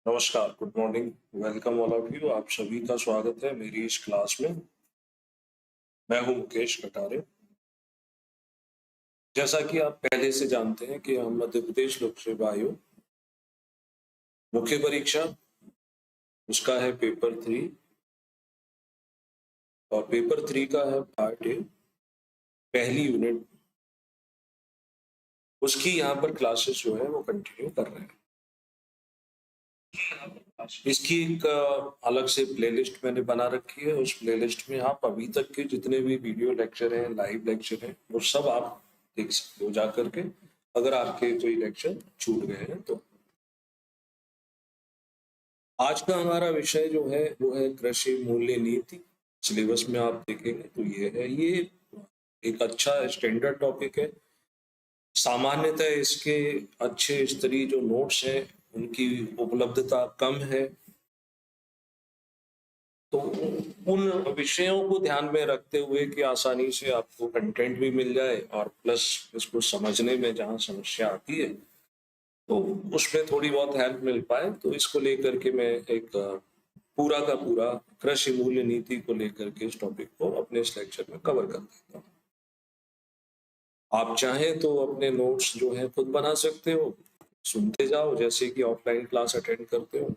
नमस्कार, good morning, welcome all of you. आप सभी का स्वागत है मेरी इस क्लास में। मैं हूं मुकेश कटारे। जैसा कि आप पहले से जानते हैं कि हम मध्य प्रदेश लोक सेवा आयोग मुख्य परीक्षा उसका है पेपर 3 और पेपर 3 का है पार्ट ए, पहली यूनिट। उसकी यहाँ पर क्लासेस जो है वो कंटिन्यू कर रहे हैं। इसकी एक अलग से प्लेलिस्ट मैंने बना रखी है। उस प्लेलिस्ट में आप अभी तक के जितने भी वीडियो लेक्चर हैं, लाइव लेक्चर हैं, वो सब आप देख सकते हो जा करके, अगर आपके कोई लेक्चर छूट गए हैं तो। आज का हमारा विषय जो है वो है कृषि मूल्य नीति। सिलेबस में आप देखेंगे तो ये एक अच्छा स्टैंडर्ड टॉपिक है। सामान्यतः इसके अच्छे स्तरीय जो नोट्स हैं उनकी उपलब्धता कम है, तो उन विषयों को ध्यान में रखते हुए कि आसानी से आपको कंटेंट भी मिल जाए और प्लस इसको समझने में जहाँ समस्या आती है तो उसमें थोड़ी बहुत हेल्प मिल पाए, तो इसको लेकर के मैं एक पूरा का पूरा कृषि मूल्य नीति को लेकर के इस टॉपिक को अपने इस लेक्चर में कवर कर देता हूँ। आप चाहें तो अपने नोट्स जो है खुद बना सकते हो, सुनते जाओ जैसे कि ऑफलाइन क्लास अटेंड करते हो,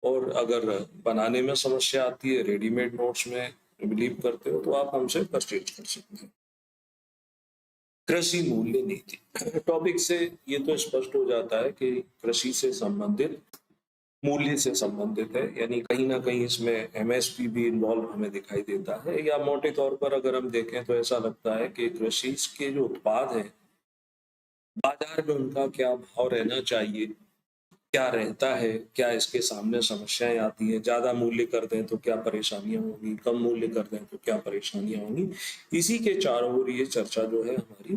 और अगर बनाने में समस्या आती है, रेडीमेड नोट्स में बिलीव करते हो, तो आप हमसे परचेज कर सकते हैं। कृषि मूल्य नीति टॉपिक से ये तो स्पष्ट हो जाता है कि कृषि से संबंधित, मूल्य से संबंधित है, यानी कहीं ना कहीं इसमें एमएसपी भी इन्वॉल्व हमें दिखाई देता है। या मोटे तौर पर अगर हम देखें तो ऐसा लगता है कि कृषि के जो उत्पाद हैं, बाजार में उनका क्या भाव रहना चाहिए, क्या रहता है, क्या इसके सामने समस्याएं आती हैं, ज्यादा मूल्य कर दें तो क्या परेशानियां होंगी, कम मूल्य कर दें तो क्या परेशानियां होंगी। इसी के चारों ओर ये चर्चा जो है हमारी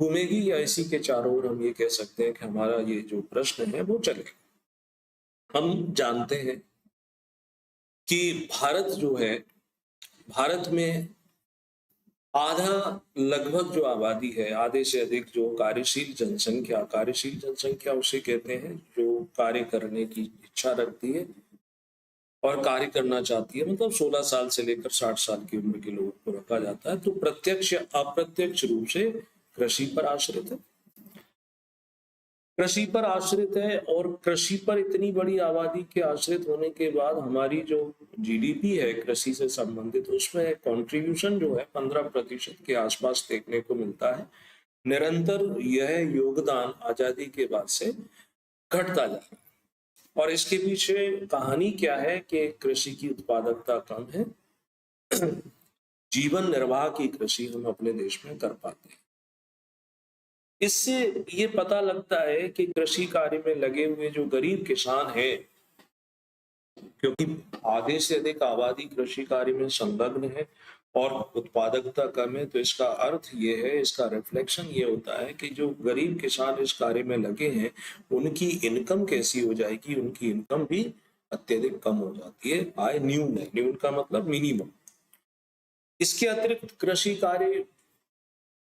घूमेगी, या इसी के चारों ओर हम ये कह सकते हैं कि हमारा ये जो प्रश्न है वो चलेगा। हम जानते हैं कि भारत जो है, भारत में आधा, लगभग जो आबादी है, आधे से अधिक जो कार्यशील जनसंख्या उसे कहते हैं जो कार्य करने की इच्छा रखती है और कार्य करना चाहती है, मतलब 16 साल से लेकर 60 साल की उम्र के लोगों को रखा जाता है, तो प्रत्यक्ष या अप्रत्यक्ष रूप से कृषि पर आश्रित है। कृषि पर आश्रित है, और कृषि पर इतनी बड़ी आबादी के आश्रित होने के बाद हमारी जो जीडीपी है कृषि से संबंधित, उसमें कंट्रीब्यूशन जो है 15% के आसपास देखने को मिलता है। निरंतर यह योगदान आजादी के बाद से घटता जा रहा है। और इसके पीछे कहानी क्या है कि कृषि की उत्पादकता कम है, जीवन निर्वाह की कृषि हम अपने देश में कर पाते हैं। इससे ये पता लगता है कि कृषि कार्य में लगे हुए जो गरीब किसान हैं, क्योंकि आधे से अधिक आबादी कृषि कार्य में संलग्न है और उत्पादकता कम है, तो इसका अर्थ ये है, इसका रिफ्लेक्शन ये होता है कि जो गरीब किसान इस कार्य में लगे हैं उनकी इनकम कैसी हो जाएगी, उनकी इनकम भी अत्यधिक कम हो जाती है। आय न्यून है, न्यून का मतलब मिनिमम। इसके अतिरिक्त कृषि कार्य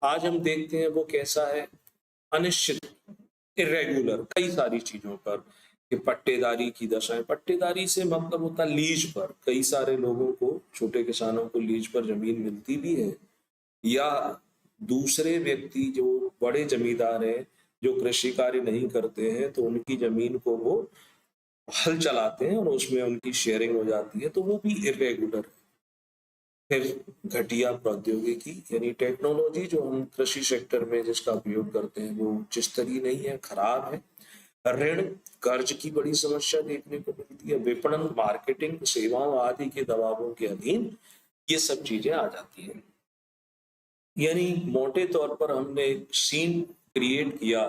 आज हम देखते हैं वो कैसा है, अनिश्चित, इरेगुलर, कई सारी चीजों पर। कि पट्टेदारी की दशा है, पट्टेदारी से मतलब होता है लीज पर, कई सारे लोगों को, छोटे किसानों को लीज पर जमीन मिलती भी है, या दूसरे व्यक्ति जो बड़े जमींदार हैं जो कृषि कार्य नहीं करते हैं तो उनकी जमीन को वो हल चलाते हैं और उसमें उनकी शेयरिंग हो जाती है, तो वो भी इरेगुलर। फिर घटिया प्रौद्योगिकी यानी टेक्नोलॉजी जो हम कृषि सेक्टर में जिसका उपयोग करते हैं वो उच्च स्तरीय नहीं है, खराब है। ऋण, कर्ज की बड़ी समस्या देखने को मिलती है। विपणन, मार्केटिंग, सेवाओं आदि के दबावों के अधीन ये सब चीजें आ जाती हैं। यानी मोटे तौर पर हमने एक सीन क्रिएट किया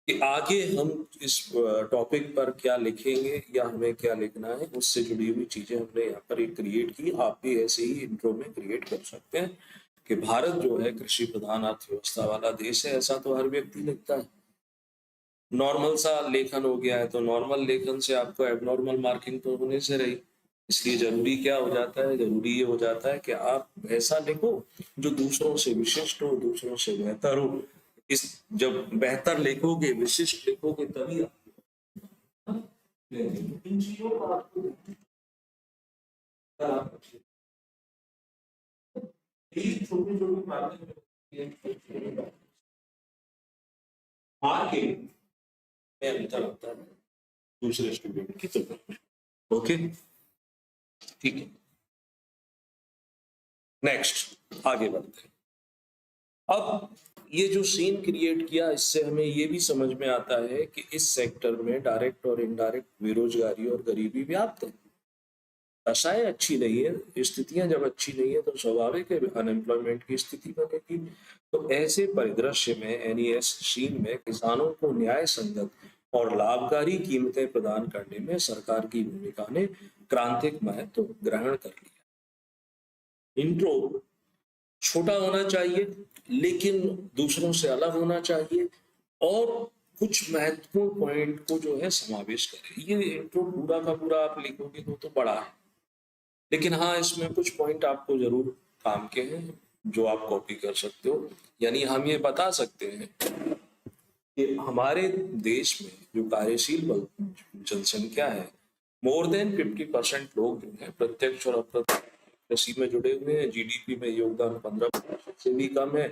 कि आगे हम इस टॉपिक पर क्या लिखेंगे या हमें क्या लिखना है, उससे जुड़ी हुई चीजें हमने यहाँ पर एक क्रिएट की। आप भी ऐसे ही इंट्रो में क्रिएट कर सकते हैं कि भारत जो है कृषि प्रधान अर्थव्यवस्था वाला देश है, ऐसा तो हर व्यक्ति लिखता है। नॉर्मल सा लेखन हो गया है, तो नॉर्मल लेखन से आपको एबनॉर्मल मार्किंग तो होने से रही। इसलिए जरूरी क्या हो जाता है, जरूरी ये हो जाता है कि आप ऐसा लिखो जो दूसरों से विशिष्ट हो, दूसरों से बेहतर हो। इस जब बेहतर लिखोगे, विशिष्ट लिखोगे, तभी इन चीजों का आपको छोटी छोटी बातें आके मैं अंतर आता है दूसरे स्टूडेंट की तुलना। ओके, ठीक है, नेक्स्ट आगे बढ़ते हैं। अब ये जो सीन क्रिएट किया, इससे हमें ये भी समझ में आता है कि इस सेक्टर में डायरेक्ट और इनडायरेक्ट बेरोजगारी और गरीबी व्याप्त है। दशाएं अच्छी नहीं है, स्थितियां जब अच्छी नहीं है तो स्वाभाविक है अनएम्प्लॉयमेंट की स्थिति बनेगी। तो ऐसे परिदृश्य में एनईएस सीन में किसानों को न्याय संगत और लाभकारी कीमतें प्रदान करने में सरकार की भूमिका ने क्रांतिक महत्व ग्रहण कर लिया। इंट्रो छोटा होना चाहिए लेकिन दूसरों से अलग होना चाहिए और कुछ महत्वपूर्ण पॉइंट को जो है समावेश करें। ये इंट्रो पूरा का पूरा आप लिखोगे तो बड़ा है, लेकिन हाँ इसमें कुछ पॉइंट आपको जरूर काम के हैं जो आप कॉपी कर सकते हो। यानी हम ये बता सकते हैं कि हमारे देश में जो कार्यशील जनसंख्या है, मोर देन 50% लोग जो है प्रत्यक्ष और अप्रत्यक्ष कृषि में जुड़े हुए हैं। जीडीपी में योगदान 15% से भी कम है।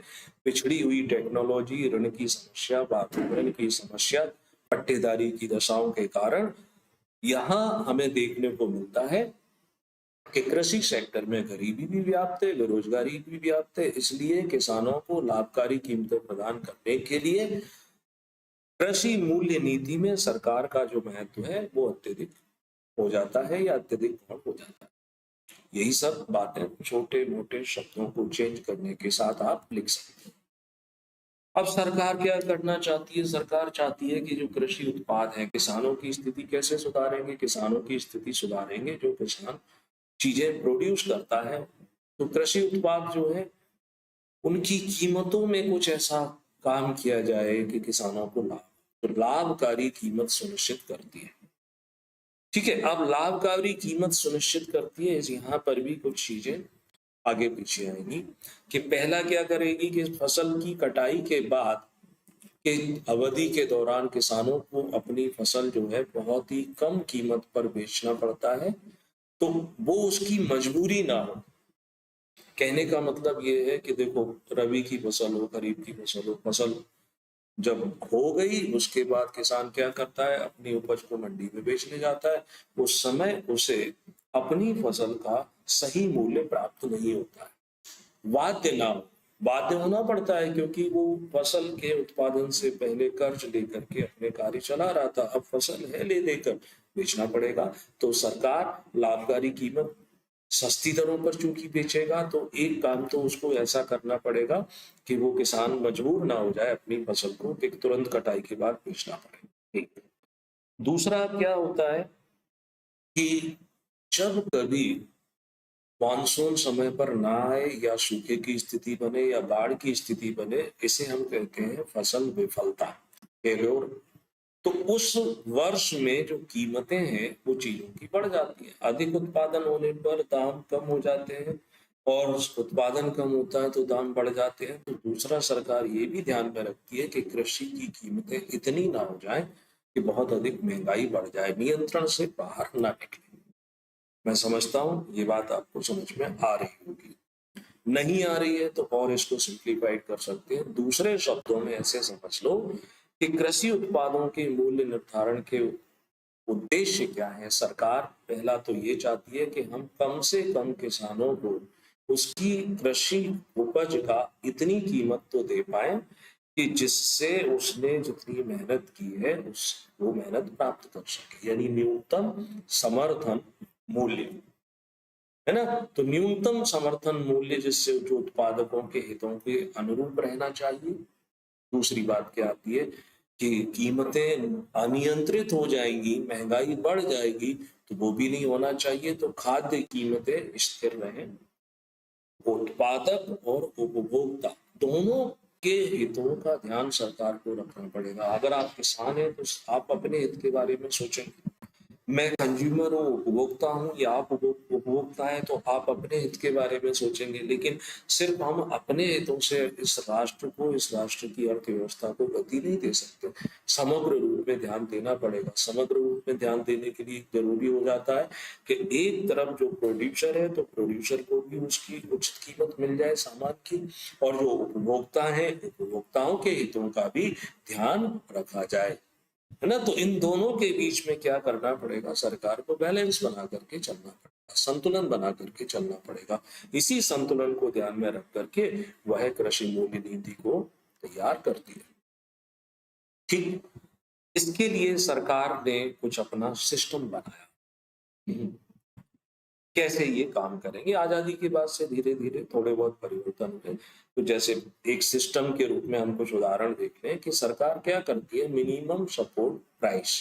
पिछड़ी हुई टेक्नोलॉजी, ऋण की समस्या, वातावरण की समस्या, पट्टेदारी की दशाओं के कारण यहाँ हमें देखने को मिलता है कि कृषि सेक्टर में गरीबी भी व्याप्त है, बेरोजगारी भी व्याप्त है। इसलिए किसानों को लाभकारी कीमतें प्रदान करने के लिए कृषि मूल्य नीति में सरकार का जो महत्व है वो अत्यधिक हो जाता है या अत्यधिक बढ़ हो जाता है। यही सब बातें छोटे मोटे शब्दों को चेंज करने के साथ आप लिख सकते हैं। अब सरकार क्या करना चाहती है? सरकार चाहती है कि जो कृषि उत्पाद है, किसानों की स्थिति कैसे सुधारेंगे? किसानों की स्थिति सुधारेंगे जो किसान चीजें प्रोड्यूस करता है, तो कृषि उत्पाद जो है उनकी कीमतों में कुछ ऐसा काम किया जाए कि किसानों को लाभ, तो लाभकारी कीमत सुनिश्चित करती है। ठीक है, अब लाभकारी कीमत सुनिश्चित करती है, यहाँ पर भी कुछ चीजें आगे पीछे आएंगी कि पहला क्या करेगी कि फसल की कटाई के बाद के अवधि के दौरान किसानों को अपनी फसल जो है बहुत ही कम कीमत पर बेचना पड़ता है, तो वो उसकी मजबूरी ना हो। कहने का मतलब ये है कि देखो, रबी की फसल हो, खरीफ की फसल हो, फसल जब हो गई उसके बाद किसान क्या करता है? अपनी उपज को मंडी में बेचने जाता है। उस समय उसे अपनी फसल का सही मूल्य प्राप्त नहीं होता है। बाध्य ना हो, बाध्य होना पड़ता है क्योंकि वो फसल के उत्पादन से पहले कर्ज लेकर के अपने कार्य चला रहा था, अब फसल है ले देकर बेचना पड़ेगा। तो सरकार लाभकारी कीमत सस्ती दरों पर चूंकि बेचेगा तो एक काम तो उसको ऐसा करना पड़ेगा कि वो किसान मजबूर ना हो जाए अपनी फसल को कि तुरंत कटाई के बाद बेचना पड़े। ठीक। दूसरा क्या होता है कि जब कभी मानसून समय पर ना आए या सूखे की स्थिति बने या बाढ़ की स्थिति बने, इसे हम कहते हैं फसल विफलता, फेल्योर। तो उस वर्ष में जो कीमतें हैं वो चीजों की बढ़ जाती है। अधिक उत्पादन होने पर दाम कम हो जाते हैं और उत्पादन कम होता है तो दाम बढ़ जाते हैं। तो दूसरा, सरकार ये भी ध्यान में रखती है कि कृषि की कीमतें इतनी ना हो जाए कि बहुत अधिक महंगाई बढ़ जाए, नियंत्रण से बाहर ना निकले। मैं समझता हूँ ये बात आपको समझ में आ रही होगी। नहीं आ रही है तो और इसको सिंप्लीफाइड कर सकते हैं। दूसरे शब्दों में ऐसे समझ लो कि कृषि उत्पादों के मूल्य निर्धारण के उद्देश्य क्या है। सरकार पहला तो ये चाहती है कि हम कम से कम किसानों को उसकी कृषि उपज का इतनी कीमत तो दे पाए कि जिससे उसने जितनी मेहनत की है उस वो मेहनत प्राप्त कर सके, यानी न्यूनतम समर्थन मूल्य, है ना। तो न्यूनतम समर्थन मूल्य जिससे जो उत्पादकों के हितों के अनुरूप रहना चाहिए। दूसरी बात क्या आती है कि कीमतें अनियंत्रित हो जाएंगी, महंगाई बढ़ जाएगी, तो वो भी नहीं होना चाहिए। तो खाद्य कीमतें स्थिर रहें। उत्पादक और उपभोक्ता दोनों के हितों का ध्यान सरकार को रखना पड़ेगा। अगर आप किसान हैं तो आप अपने हित के बारे में सोचेंगे, मैं कंज्यूमर हूँ, उपभोक्ता हूँ, या आप उपभोक्ता हैं, तो आप अपने हित के बारे में सोचेंगे, लेकिन सिर्फ हम अपने हितों से इस राष्ट्र को, इस राष्ट्र की अर्थव्यवस्था को गति नहीं दे सकते। समग्र रूप में ध्यान देना पड़ेगा। समग्र रूप में ध्यान देने के लिए जरूरी हो जाता है कि एक तरफ जो प्रोड्यूसर है, तो प्रोड्यूसर को भी उसकी उचित कीमत मिल जाए सामान की, और जो उपभोक्ता है, उपभोक्ताओं के हितों का भी ध्यान रखा जाए, है ना। तो इन दोनों के बीच में क्या करना पड़ेगा, सरकार को बैलेंस बना करके चलना पड़ेगा, संतुलन बना करके चलना पड़ेगा। इसी संतुलन को ध्यान में रख करके वह कृषि मूल्य नीति को तैयार करती है। ठीक, इसके लिए सरकार ने कुछ अपना सिस्टम बनाया। कैसे ये काम करेंगे, आजादी के बाद से धीरे धीरे थोड़े बहुत परिवर्तन हुए। तो जैसे एक सिस्टम के रूप में हम कुछ उदाहरण देख लें कि सरकार क्या करती है, मिनिमम सपोर्ट प्राइस,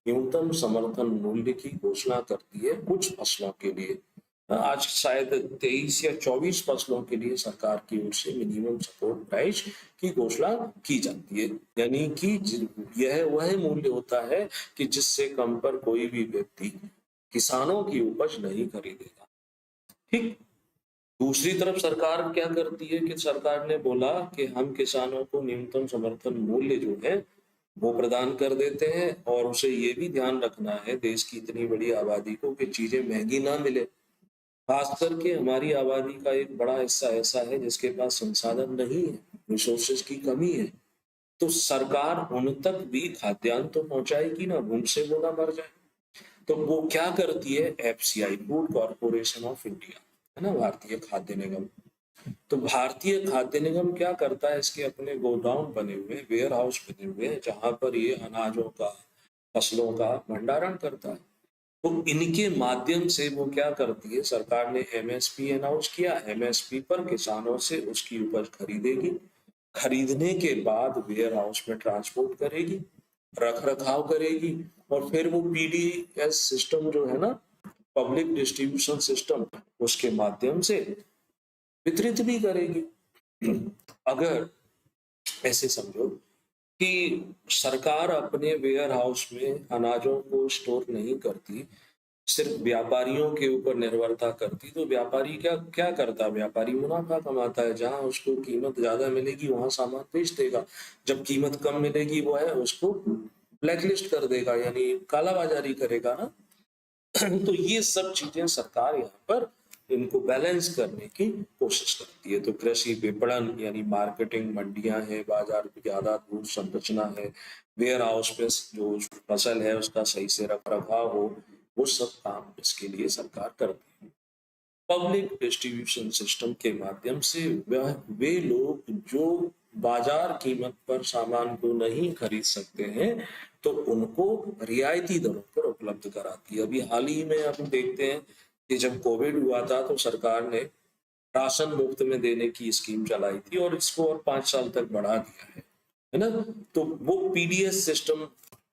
न्यूनतम समर्थन मूल्य की घोषणा करती है कुछ फसलों के लिए। आज शायद 23 या 24 फसलों के लिए सरकार की ओर से मिनिमम सपोर्ट प्राइस की घोषणा की जाती है, यानी कि यह वह मूल्य होता है कि जिससे कम पर कोई भी व्यक्ति किसानों की उपज नहीं खरीदेगा। ठीक, दूसरी तरफ सरकार क्या करती है कि सरकार ने बोला कि हम किसानों को न्यूनतम समर्थन मूल्य जो है वो प्रदान कर देते हैं, और उसे ये भी ध्यान रखना है देश की इतनी बड़ी आबादी को कि चीजें महंगी ना मिले। खास करके हमारी आबादी का एक बड़ा हिस्सा ऐसा है जिसके पास संसाधन नहीं है, रिसोर्सेज की कमी है। तो सरकार उन तक भी खाद्यान्न तो पहुंचाएगी ना, भूख से वो ना मर जाए। तो वो क्या करती है, FCI, food corporation of India, है ना, भारतीय खाद्य निगम। तो भारतीय खाद्य निगम क्या करता है, इसके अपने गोडाउन बने हुए, वेयर हाउस बने हुए हैं, जहां पर ये अनाजों का, फसलों का भंडारण करता है। तो इनके माध्यम से वो क्या करती है, सरकार ने एमएसपी अनाउंस किया, एमएसपी पर किसानों से उसकी उपज खरीदेगी, खरीदने के बाद वेयर हाउस में ट्रांसपोर्ट करेगी, रख रखाव करेगी, और फिर वो पीडीएस सिस्टम जो है ना, पब्लिक डिस्ट्रीब्यूशन सिस्टम, उसके माध्यम से वितरित भी करेगी। अगर ऐसे समझो कि सरकार अपने वेयर हाउस में अनाजों को स्टोर नहीं करती, सिर्फ व्यापारियों के ऊपर निर्भरता करती, तो व्यापारी क्या क्या करता, व्यापारी मुनाफा कमाता है, जहां उसको कीमत ज्यादा मिलेगी वहां सामान बेच देगा, जब कीमत कम मिलेगी वो है उसको ब्लैकलिस्ट कर देगा, यानी कालाबाजारी करेगा ना। तो ये सब चीजें सरकार यहाँ पर इनको बैलेंस करने की कोशिश करती है। तो कृषि विपणन यानी मार्केटिंग, मंडियां हैं, बाजार की आधारभूत संरचना है, वेयर हाउस में जो फसल है उसका सही से रख रखाव हो, वो सब काम इसके लिए सरकार करती है। पब्लिक डिस्ट्रीब्यूशन सिस्टम के माध्यम से वे लोग जो बाजार कीमत पर सामान को नहीं खरीद सकते हैं, तो उनको रियायती दरों पर उपलब्ध कराती है। अभी हाल ही में हम देखते हैं कि जब कोविड हुआ था तो सरकार ने राशन मुफ्त में देने की स्कीम चलाई थी, और इसको और 5 साल तक बढ़ा दिया है ना। तो वो पीडीएस सिस्टम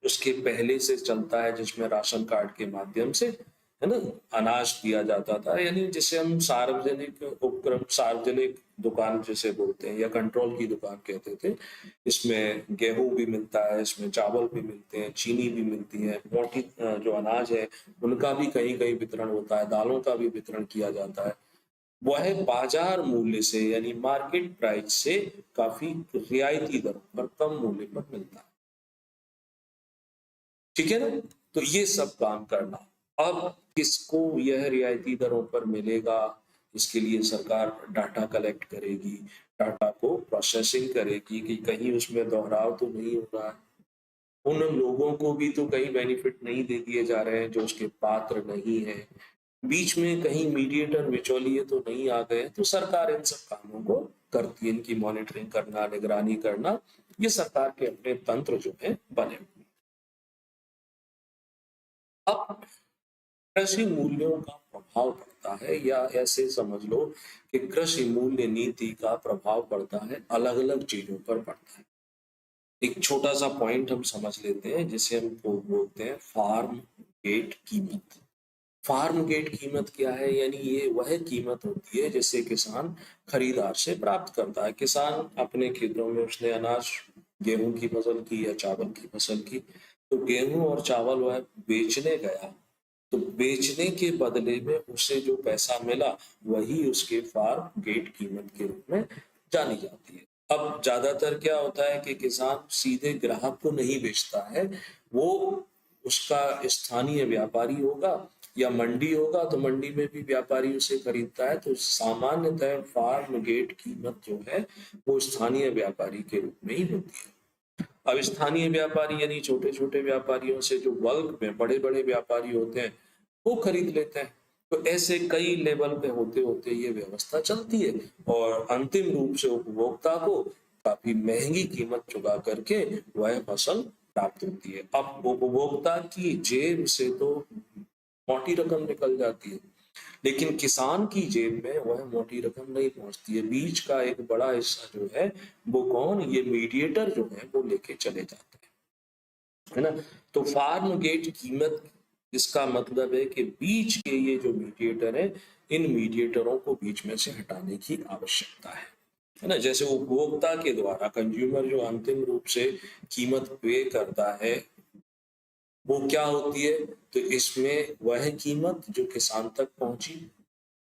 उसके पहले से चलता है, जिसमें राशन कार्ड के माध्यम से, है ना, अनाज दिया जाता था, यानी जिसे हम सार्वजनिक उपक्रम, सार्वजनिक दुकान जिसे बोलते हैं, या कंट्रोल की दुकान कहते थे। इसमें गेहूं भी मिलता है, इसमें चावल भी मिलते हैं, चीनी भी मिलती है, मोटी जो अनाज है उनका भी कहीं कहीं वितरण होता है, दालों का भी वितरण किया जाता है। वह बाजार मूल्य से यानी मार्केट प्राइस से काफी रियायती दरों पर, कम मूल्य पर मिलता है। ठीक है ना। तो ये सब काम करना, अब किसको यह रियायती दरों पर मिलेगा, इसके लिए सरकार डाटा कलेक्ट करेगी, डाटा को प्रोसेसिंग करेगी कि कहीं उसमें दोहराव तो नहीं हो रहा है, उन लोगों को भी तो कहीं बेनिफिट नहीं दे दिए जा रहे हैं जो उसके पात्र नहीं है, बीच में कहीं मीडिएटर बिचौलिए तो नहीं आ गए। तो सरकार इन सब कामों को करती है, इनकी मॉनिटरिंग करना, निगरानी करना, ये सरकार के अपने तंत्र जो है बने। अब कृषि मूल्यों का प्रभाव पड़ता है, या ऐसे समझ लो कि कृषि मूल्य नीति का प्रभाव पड़ता है, अलग अलग चीजों पर पड़ता है। एक छोटा सा पॉइंट हम समझ लेते हैं जिसे हम बोलते हैं फार्म गेट कीमत। फार्म गेट कीमत क्या है, यानी ये वह कीमत होती है जिसे किसान खरीदार से प्राप्त करता है। किसान अपने खेतों में उसने अनाज, गेहूं की फसल की या चावल की फसल की, तो गेहूं और चावल वह बेचने गया, तो बेचने के बदले में उसे जो पैसा मिला वही उसके फार्म गेट कीमत के रूप में जानी जाती है। अब ज्यादातर क्या होता है कि किसान सीधे ग्राहक को नहीं बेचता है, वो उसका स्थानीय व्यापारी होगा या मंडी होगा, तो मंडी में भी व्यापारी उसे खरीदता है। तो सामान्यतः फार्म गेट कीमत जो है वो स्थानीय व्यापारी के रूप में ही होती है। अब स्थानीय व्यापारी यानी छोटे छोटे व्यापारियों से जो बल्क में बड़े बड़े व्यापारी होते हैं वो खरीद लेते हैं। तो ऐसे कई लेवल पे होते होते ये व्यवस्था चलती है और अंतिम रूप से उपभोक्ता को काफी महंगी कीमत चुका करके वह फसल प्राप्त होती है। अब उपभोक्ता की जेब से तो मोटी रकम निकल जाती है, लेकिन किसान की जेब में वह मोटी रकम नहीं पहुंचती है। बीच का एक बड़ा हिस्सा जो है वो कौन, ये मीडिएटर जो है वो लेके चले जाते हैं, है ना। तो फार्म गेट कीमत, इसका मतलब है कि बीच के ये जो मीडिएटर है, इन मीडिएटरों को बीच में से हटाने की आवश्यकता है ना। जैसे उपभोक्ता के द्वारा कंज्यूमर जो अंतिम रूप से कीमत पे करता है वो क्या होती है, तो इसमें वह कीमत जो किसान तक पहुंची,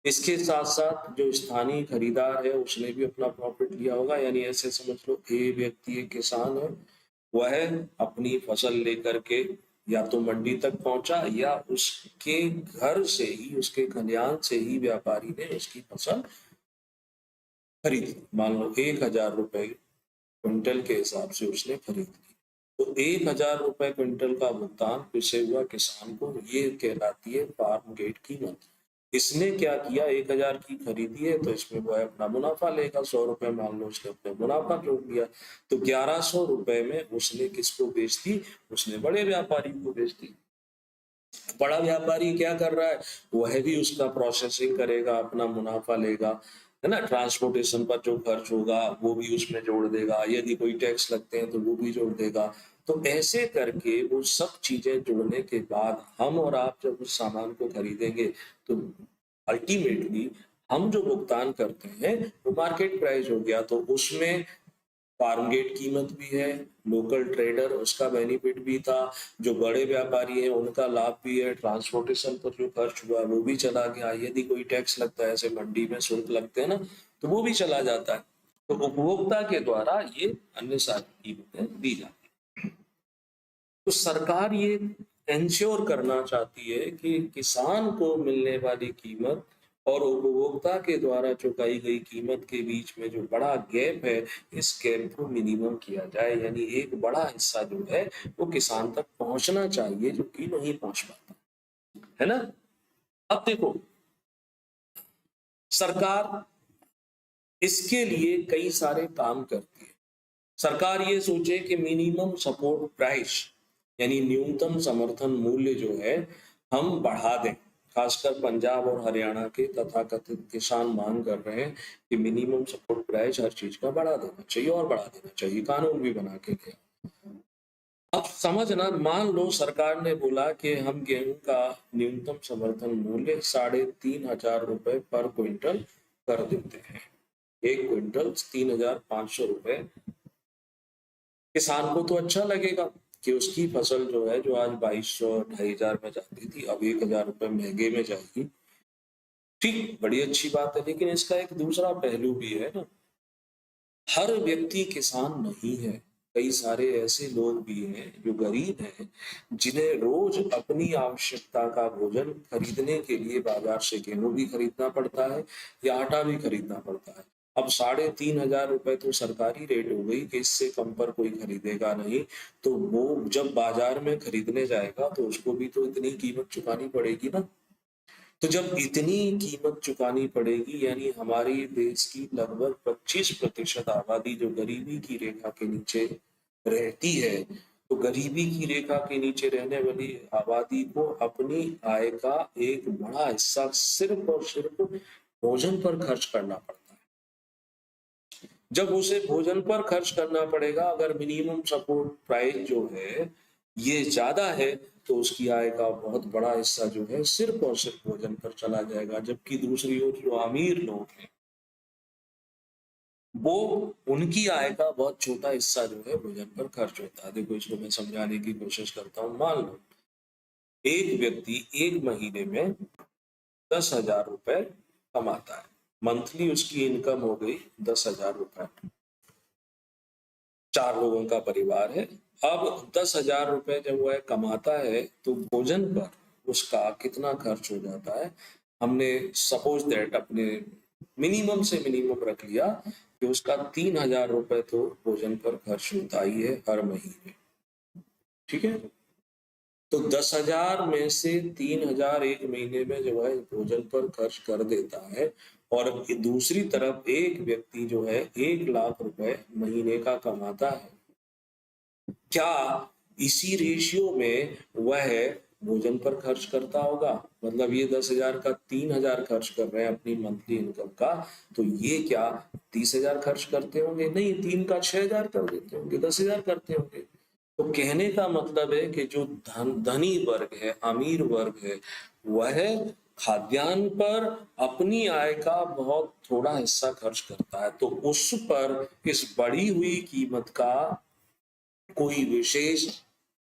इसके साथ साथ जो स्थानीय खरीदार है उसने भी अपना प्रॉफिट लिया होगा। यानी ऐसे समझ लो ए व्यक्ति एक किसान है, वह अपनी फसल लेकर के या तो मंडी तक पहुंचा या उसके घर से ही, उसके खलिहान से ही व्यापारी ने उसकी फसल खरीदी। मान लो 1,000 रुपए क्विंटल के हिसाब से उसने खरीद ली, तो 1,000 रुपए क्विंटल का भुगतान पिसे हुआ किसान को, ये कहलाती है फार्म गेट कीमत। इसने क्या किया, 1,000 की खरीदी है तो इसमें वो अपना मुनाफा लेगा, 100 रुपए मान लो उसने अपने मुनाफा जोड़ दिया, तो 1,100 रुपए में उसने किसको बेच दी, उसने बड़े व्यापारी को बेच दी। बड़ा व्यापारी क्या कर रहा है, वह भी उसका प्रोसेसिंग करेगा, अपना मुनाफा लेगा, है ना। ट्रांसपोर्टेशन पर जो खर्च होगा वो भी उसमें जोड़ देगा, यदि कोई टैक्स लगते हैं तो वो भी जोड़ देगा। तो ऐसे करके वो सब चीजें जोड़ने के बाद हम और आप जब उस सामान को खरीदेंगे तो अल्टीमेटली हम जो भुगतान करते हैं वो मार्केट प्राइस हो गया। तो उसमें फार्म गेट कीमत भी है, लोकल ट्रेडर उसका बेनिफिट भी था, जो बड़े व्यापारी हैं उनका लाभ भी है, ट्रांसपोर्टेशन पर जो खर्च हुआ वो भी चला गया, यदि कोई टैक्स लगता है ऐसे मंडी में शुल्क लगते हैं ना, तो वो भी चला जाता है। तो उपभोक्ता के द्वारा ये अन्य सारी कीमतें दी जाती हैं। तो सरकार ये इंश्योर करना चाहती है कि किसान को मिलने वाली कीमत और उपभोक्ता के द्वारा चुकाई गई कीमत के बीच में जो बड़ा गैप है, इस गैप को मिनिमम किया जाए। यानी एक बड़ा हिस्सा जो है वो किसान तक पहुंचना चाहिए जो कि नहीं पहुंच पाता, है ना। अब देखो, सरकार इसके लिए कई सारे काम करती है। सरकार ये सोचे कि मिनिमम सपोर्ट प्राइस यानी न्यूनतम समर्थन मूल्य जो है हम बढ़ा दें। खासकर पंजाब और हरियाणा के तथाकथित किसान मांग कर रहे हैं कि मिनिमम सपोर्ट प्राइस हर चीज का बढ़ा देना चाहिए और बढ़ा देना चाहिए, कानून भी बना के गया। अब समझना, मान लो सरकार ने बोला कि हम गेहूं का न्यूनतम समर्थन मूल्य 3,500 रुपए पर क्विंटल कर देते हैं, एक क्विंटल 3,500 रुपए। किसान को तो अच्छा लगेगा कि उसकी फसल जो है, जो आज 2,200 2,500 में जाती थी, अब 1,000 रुपए महंगे में जाएगी। ठीक, बड़ी अच्छी बात है, लेकिन इसका एक दूसरा पहलू भी है ना। हर व्यक्ति किसान नहीं है, कई सारे ऐसे लोग भी हैं जो गरीब हैं, जिन्हें रोज अपनी आवश्यकता का भोजन खरीदने के लिए बाजार से गेहूं भी खरीदना पड़ता है या आटा भी खरीदना पड़ता है। अब 3,500 रुपए तो सरकारी रेट हो गई कि इससे कम पर कोई खरीदेगा नहीं। तो वो जब बाजार में खरीदने जाएगा तो उसको भी तो इतनी कीमत चुकानी पड़ेगी ना। तो जब इतनी कीमत चुकानी पड़ेगी, यानी हमारी देश की लगभग 25% आबादी जो गरीबी की रेखा के नीचे रहती है, तो गरीबी की रेखा के नीचे रहने वाली आबादी को अपनी आय का एक बड़ा हिस्सा सिर्फ और सिर्फ भोजन पर खर्च करना पड़ता है। जब उसे भोजन पर खर्च करना पड़ेगा, अगर मिनिमम सपोर्ट प्राइस जो है ये ज्यादा है, तो उसकी आय का बहुत बड़ा हिस्सा जो है सिर्फ और सिर्फ भोजन पर चला जाएगा। जबकि दूसरी ओर जो अमीर लोग हैं, वो उनकी आय का बहुत छोटा हिस्सा जो है भोजन पर खर्च होता है। देखो, इसको मैं समझाने की कोशिश करता हूँ। मान लो एक व्यक्ति एक महीने में 10,000 रुपए कमाता है, मंथली उसकी इनकम हो गई 10,000 रुपए, 4 लोगों का परिवार है। अब 10,000 रुपए जब वह कमाता है तो भोजन पर उसका कितना खर्च हो जाता है, हमने सपोज दैट अपने मिनिमम से मिनिमम रख लिया कि उसका 3,000 रुपए तो भोजन पर खर्च होता ही है हर महीने। ठीक है, तो 10,000 में से 3,000 एक महीने में जो है भोजन पर खर्च कर देता है, और दूसरी तरफ एक व्यक्ति जो है 1,00,000 रुपए महीने का कमाता है, क्या इसी रेशियो में वह भोजन पर खर्च करता होगा? मतलब ये 10,000 का 3,000 खर्च कर रहे हैं अपनी मंथली इनकम का, तो ये क्या 30,000 खर्च करते होंगे? नहीं, 3 का 6,000 कर देते होंगे, 10,000 करते होंगे। तो कहने का मतलब है कि जो धनी वर्ग है, अमीर वर्ग है, वह खाद्यान्न पर अपनी आय का बहुत थोड़ा हिस्सा खर्च करता है, तो उस पर इस बढ़ी हुई कीमत का कोई विशेष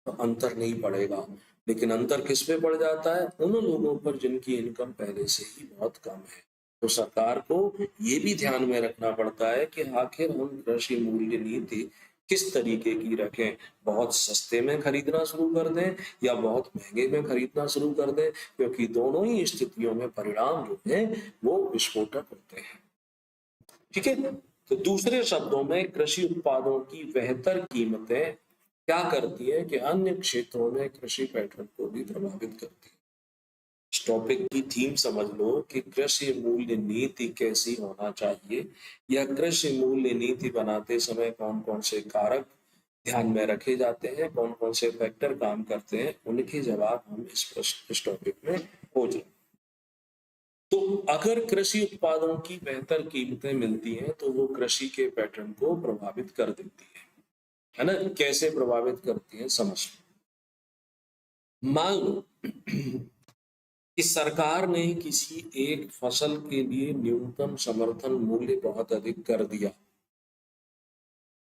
अंतर नहीं पड़ेगा। लेकिन अंतर किस पे पड़ जाता है? उन लोगों पर जिनकी इनकम पहले से ही बहुत कम है। तो सरकार को ये भी ध्यान में रखना पड़ता है कि आखिर हम कृषि मूल्य नीति किस तरीके की रखें, बहुत सस्ते में खरीदना शुरू कर दें या बहुत महंगे में खरीदना शुरू कर दें, क्योंकि दोनों ही स्थितियों में परिणाम जो है वो विस्फोटक होते हैं। ठीक है, तो दूसरे शब्दों में कृषि उत्पादों की बेहतर कीमतें क्या करती है कि अन्य क्षेत्रों में कृषि पैटर्न को भी प्रभावित करती है। इस टॉपिक की थीम समझ लो कि कृषि मूल्य नीति कैसी होना चाहिए, या कृषि मूल्य नीति बनाते समय कौन कौन से कारक ध्यान में रखे जाते हैं, कौन कौन से फैक्टर काम करते हैं, उनके जवाब हम इस टॉपिक में खोज रहे हैं। तो अगर कृषि उत्पादों की बेहतर कीमतें मिलती हैं तो वो कृषि के पैटर्न को प्रभावित कर देती है ना? कैसे प्रभावित करती है समझ लो। मान लो कि सरकार ने किसी एक फसल के लिए न्यूनतम समर्थन मूल्य बहुत अधिक कर दिया,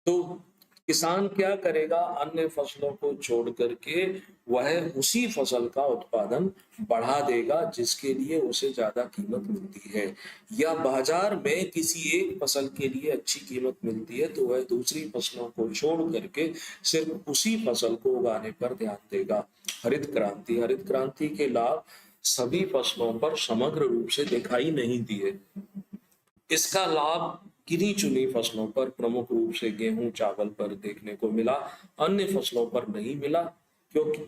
तो किसान क्या करेगा? अन्य फसलों को छोड़ करके वह उसी फसल का उत्पादन बढ़ा देगा जिसके लिए उसे ज्यादा कीमत मिलती है, या बाजार में किसी एक फसल के लिए अच्छी कीमत मिलती है तो वह दूसरी फसलों को छोड़ करके सिर्फ उसी फसल को उगाने पर ध्यान देगा। हरित क्रांति के लाभ सभी फसलों पर समग्र रूप से दिखाई नहीं दिए। इसका लाभ किन्हीं चुनी फसलों पर, प्रमुख रूप से गेहूं चावल पर देखने को मिला, अन्य फसलों पर नहीं मिला। क्योंकि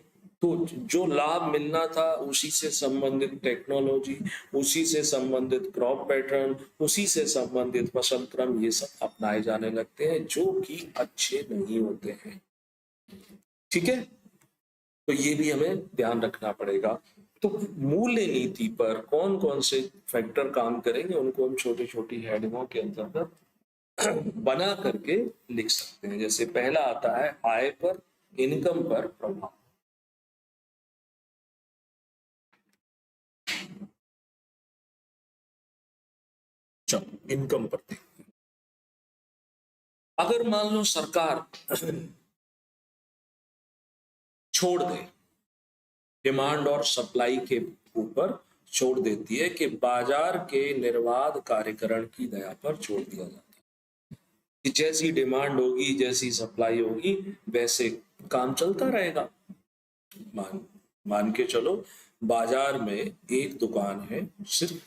तो जो लाभ मिलना था उसी से संबंधित टेक्नोलॉजी, उसी से संबंधित क्रॉप पैटर्न, उसी से संबंधित फसल क्रम, ये सब अपनाए जाने लगते हैं जो कि अच्छे नहीं होते हैं। ठीक है, तो ये भी हमें ध्यान रखना पड़ेगा। तो मूल्य नीति पर कौन कौन से फैक्टर काम करेंगे उनको हम छोटी छोटी हेडिंगों के अंतर्गत बना करके लिख सकते हैं। जैसे पहला आता है आय पर, इनकम पर प्रभाव। चलो इनकम पर देखते हैं। अगर मान लो सरकार छोड़ दे, डिमांड और सप्लाई के ऊपर छोड़ देती है कि बाजार के निर्बाध कार्यकरण की दया पर छोड़ दिया जाता है कि जैसी डिमांड होगी, जैसी सप्लाई होगी, वैसे काम चलता रहेगा। मान के चलो बाजार में एक दुकान है सिर्फ,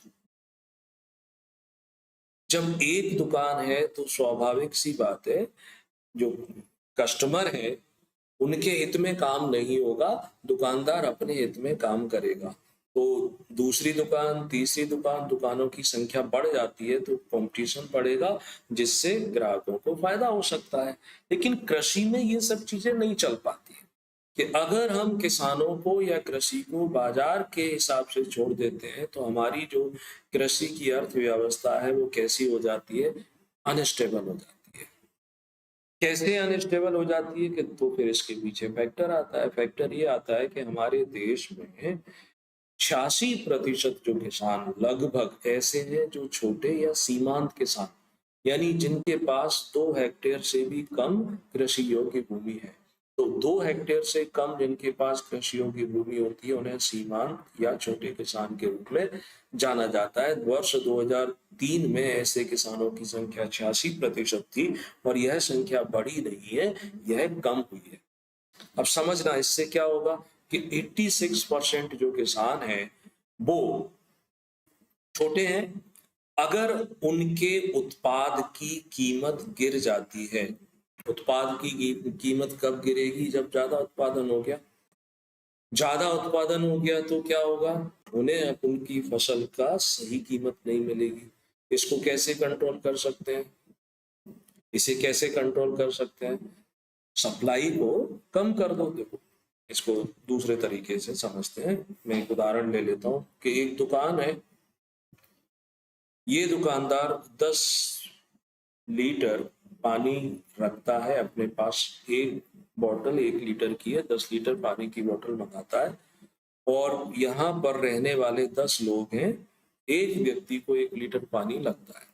जब एक दुकान है तो स्वाभाविक सी बात है जो कस्टमर है उनके हित में काम नहीं होगा, दुकानदार अपने हित में काम करेगा। तो दूसरी दुकान, तीसरी दुकान, दुकानों की संख्या बढ़ जाती है तो कंपटीशन बढ़ेगा जिससे ग्राहकों को फायदा हो सकता है। लेकिन कृषि में ये सब चीजें नहीं चल पाती है कि अगर हम किसानों को या कृषि को बाजार के हिसाब से छोड़ देते हैं तो हमारी जो कृषि की अर्थव्यवस्था है वो कैसी हो जाती है? अनस्टेबल हो जाती है। कैसे अनस्टेबल हो जाती है कि तो फिर इसके पीछे फैक्टर आता है। फैक्टर ये आता है कि हमारे देश में 86% जो किसान लगभग ऐसे हैं जो छोटे या सीमांत किसान, यानी जिनके पास 2 हेक्टेयर से भी कम कृषि योग्य भूमि है। तो तो 2 हेक्टेयर से कम जिनके पास कृषियों की भूमि होती है उन्हें सीमांत या छोटे किसान के रूप में जाना जाता है। वर्ष 2003 में ऐसे किसानों की संख्या 86% थी और यह संख्या बढ़ी नहीं है, यह कम हुई है। अब समझना इससे क्या होगा कि 86% जो किसान हैं वो छोटे हैं। अगर उनके उत्पाद की कीमत गिर जाती है, उत्पाद की कीमत कब गिरेगी? जब ज्यादा उत्पादन हो गया। ज्यादा उत्पादन हो गया तो क्या होगा? उन्हें उनकी फसल का सही कीमत नहीं मिलेगी। इसको कैसे कंट्रोल कर सकते हैं? इसे कैसे कंट्रोल कर सकते हैं? सप्लाई को कम कर दो। देखो इसको दूसरे तरीके से समझते हैं। मैं एक उदाहरण ले लेता हूँ कि एक दुकान है, ये दुकानदार 10 लीटर पानी रखता है अपने पास। एक बोतल 1 लीटर की है, 10 लीटर पानी की बोतल मंगाता है और यहाँ पर रहने वाले 10 लोग हैं, एक व्यक्ति को 1 लीटर पानी लगता है।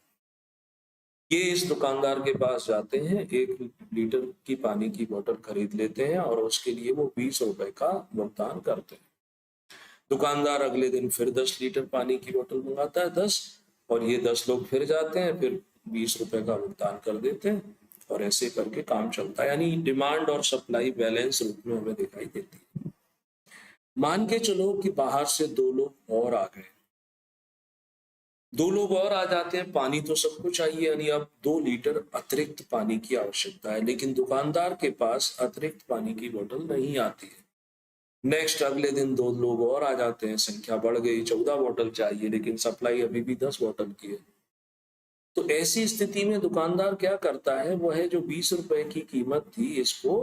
ये इस दुकानदार के पास जाते हैं, 1 लीटर की पानी की बोतल खरीद लेते हैं और उसके लिए वो 20 रुपए का भुगतान करते हैं। दुकानदार अगले दिन फिर 10 लीटर पानी की बोतल मंगाता है, 10, और ये 10 लोग फिर जाते हैं, फिर 20 रुपए का भुगतान कर देते हैं और ऐसे करके काम चलता है। यानी डिमांड और सप्लाई बैलेंस रूप में हमें दिखाई देती है। मान के चलो कि बाहर से 2 लोग और आ गए, 2 लोग और आ जाते हैं, पानी तो सबको चाहिए, यानी अब 2 लीटर अतिरिक्त पानी की आवश्यकता है, लेकिन दुकानदार के पास अतिरिक्त पानी की बोतल नहीं आती है। नेक्स्ट अगले दिन 2 लोग और आ जाते हैं, संख्या बढ़ गई, 14 बोतल चाहिए, लेकिन सप्लाई अभी भी 10 बोतल की है। तो ऐसी स्थिति में दुकानदार क्या करता है, वह जो 20 रुपए की कीमत थी इसको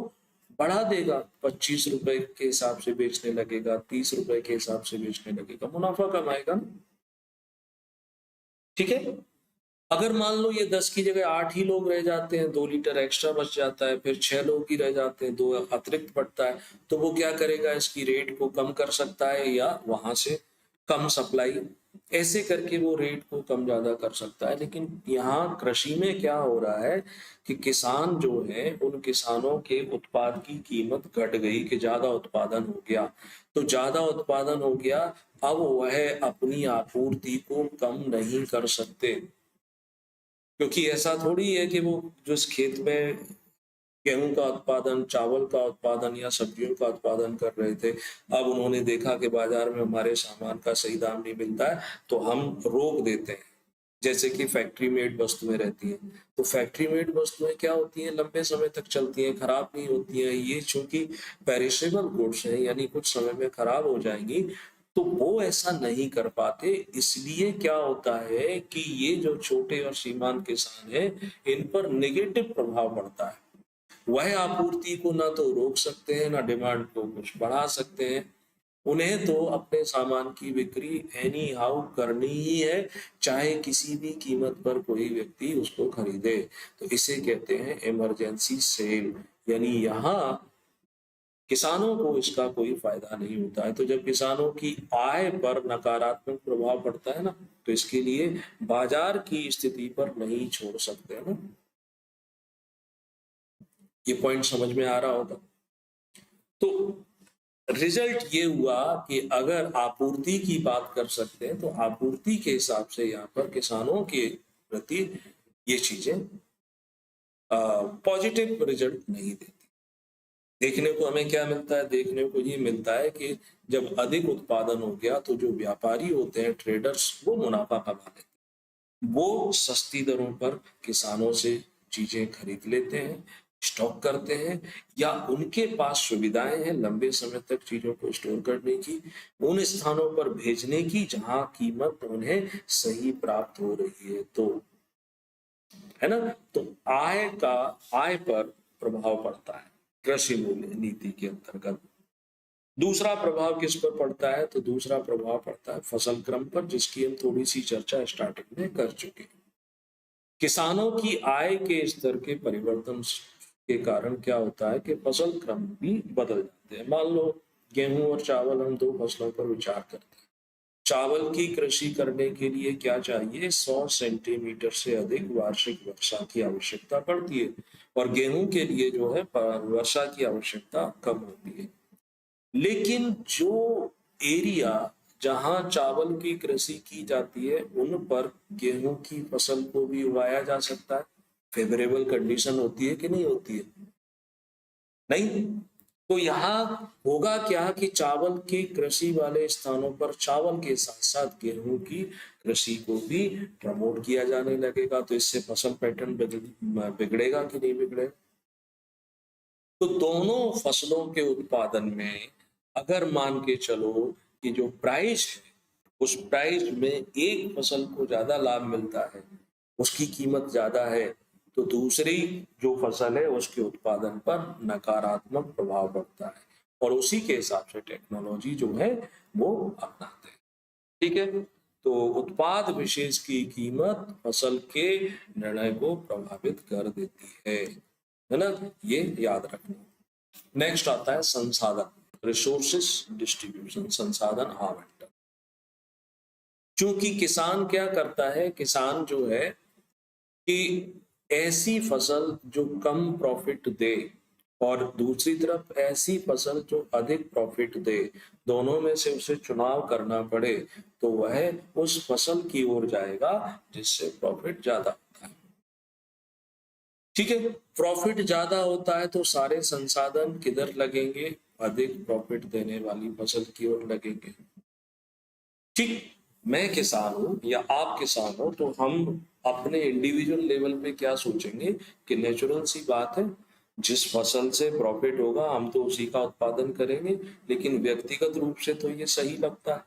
बढ़ा देगा, 25 रुपए के हिसाब से बेचने लगेगा, 30 रुपए के हिसाब से बेचने लगेगा, मुनाफा कमाएगा ना। ठीक है। अगर मान लो ये 10 की जगह 8 ही लोग रह जाते हैं, 2 लीटर एक्स्ट्रा बच जाता है, फिर 6 लोग ही रह जाते हैं, 2 अतिरिक्त बढ़ता है, तो वो क्या करेगा? इसकी रेट को कम कर सकता है या वहां से कम सप्लाई, ऐसे करके वो रेट को कम ज्यादा कर सकता है। लेकिन यहाँ कृषि में क्या हो रहा है कि किसान जो है, उन किसानों के उत्पाद की कीमत घट गई कि ज्यादा उत्पादन हो गया। तो ज्यादा उत्पादन हो गया, अब वह अपनी आपूर्ति को कम नहीं कर सकते, क्योंकि ऐसा थोड़ी है कि वो जिस खेत में गेहूं का उत्पादन, चावल का उत्पादन या सब्जियों का उत्पादन कर रहे थे, अब उन्होंने देखा कि बाजार में हमारे सामान का सही दाम नहीं मिलता है, तो हम रोक देते हैं। जैसे कि फैक्ट्री मेड वस्तुएं रहती हैं, तो फैक्ट्री मेड वस्तुएं क्या होती हैं? लंबे समय तक चलती हैं, खराब नहीं होती हैं। ये चूंकि पेरिशेबल गुड्स हैं, यानी कुछ समय में खराब हो जाएंगी, तो वो ऐसा नहीं कर पाते। इसलिए क्या होता है कि ये जो छोटे और सीमांत किसान हैं, इन पर नेगेटिव प्रभाव पड़ता है। वह आपूर्ति को ना तो रोक सकते हैं, ना डिमांड को कुछ बढ़ा सकते हैं। उन्हें तो अपने सामान की बिक्री एनी हाउ करनी ही है, चाहे किसी भी कीमत पर कोई व्यक्ति उसको खरीदे। तो इसे कहते हैं इमरजेंसी सेल, यानी यहाँ किसानों को इसका कोई फायदा नहीं होता है। तो जब किसानों की आय पर नकारात्मक प्रभाव पड़ता है ना, तो इसके लिए बाजार की स्थिति पर नहीं छोड़ सकते ना। ये पॉइंट समझ में आ रहा होगा। तो रिजल्ट ये हुआ कि अगर आपूर्ति की बात कर सकते हैं, तो आपूर्ति के हिसाब से यहाँ पर किसानों के प्रति ये चीजें पॉजिटिव रिजल्ट नहीं देती। देखने को हमें क्या मिलता है? देखने को ये मिलता है कि जब अधिक उत्पादन हो गया, तो जो व्यापारी होते हैं, ट्रेडर्स, वो मुनाफा कमा लेते हैं। वो सस्ती दरों पर किसानों से चीजें खरीद लेते हैं, स्टॉक करते हैं, या उनके पास सुविधाएं हैं लंबे समय तक चीजों को स्टोर करने की, उन स्थानों पर भेजने की जहां कीमत उन्हें सही प्राप्त हो रही है। तो है ना, तो आय पर प्रभाव पड़ता है कृषि मूल्य नीति के अंतर्गत। दूसरा प्रभाव किस पर पड़ता है? तो दूसरा प्रभाव पड़ता है फसल क्रम पर, जिसकी हम थोड़ी सी चर्चा स्टार्टिंग में कर चुके हैं। किसानों की आय के स्तर के परिवर्तन के कारण क्या होता है कि फसल क्रम भी बदल जाते हैं। मान लो गेहूं और चावल, हम 2 फसलों पर विचार करते हैं। चावल की कृषि करने के लिए क्या चाहिए? 100 सेंटीमीटर से अधिक वार्षिक वर्षा की आवश्यकता पड़ती है, और गेहूं के लिए जो है वर्षा की आवश्यकता कम होती है। लेकिन जो एरिया जहां चावल की कृषि की जाती है उन पर गेहूं की फसल को भी उगाया जा सकता है। फेवरेबल कंडीशन होती है कि नहीं होती है? नहीं। तो यहाँ होगा क्या कि चावल की कृषि वाले स्थानों पर चावल के साथ साथ गेहूं की कृषि को भी प्रमोट किया जाने लगेगा। तो इससे फसल पैटर्न बिगड़ेगा कि नहीं बिगड़ेगा? तो दोनों फसलों के उत्पादन में अगर मान के चलो कि जो प्राइस है उस प्राइस में एक फसल को ज्यादा लाभ मिलता है, उसकी कीमत ज्यादा है, तो दूसरी जो फसल है उसके उत्पादन पर नकारात्मक प्रभाव पड़ता है, और उसी के हिसाब से टेक्नोलॉजी जो है वो अपनाते हैं। ठीक है। तो उत्पाद विशेष की कीमत फसल के निर्णय को प्रभावित कर देती है ना? ये याद रखना। नेक्स्ट आता है संसाधन, रिसोर्सेस डिस्ट्रीब्यूशन, संसाधन आवंटन। क्योंकि किसान क्या करता है, किसान जो है कि ऐसी फसल जो कम प्रॉफिट दे और दूसरी तरफ ऐसी फसल जो अधिक प्रॉफिट दे, दोनों में से उसे चुनाव करना पड़े तो वह उस फसल की ओर जाएगा जिससे प्रॉफिट ज्यादा होता है। ठीक है। प्रॉफिट ज्यादा होता है तो सारे संसाधन किधर लगेंगे? अधिक प्रॉफिट देने वाली फसल की ओर लगेंगे। ठीक। मैं किसान हूं या आप किसान हो तो हम अपने इंडिविजुअल लेवल पे क्या सोचेंगे कि नेचुरल सी बात है, जिस फसल से प्रॉफिट होगा हम तो उसी का उत्पादन करेंगे। लेकिन व्यक्तिगत रूप से तो ये सही लगता है,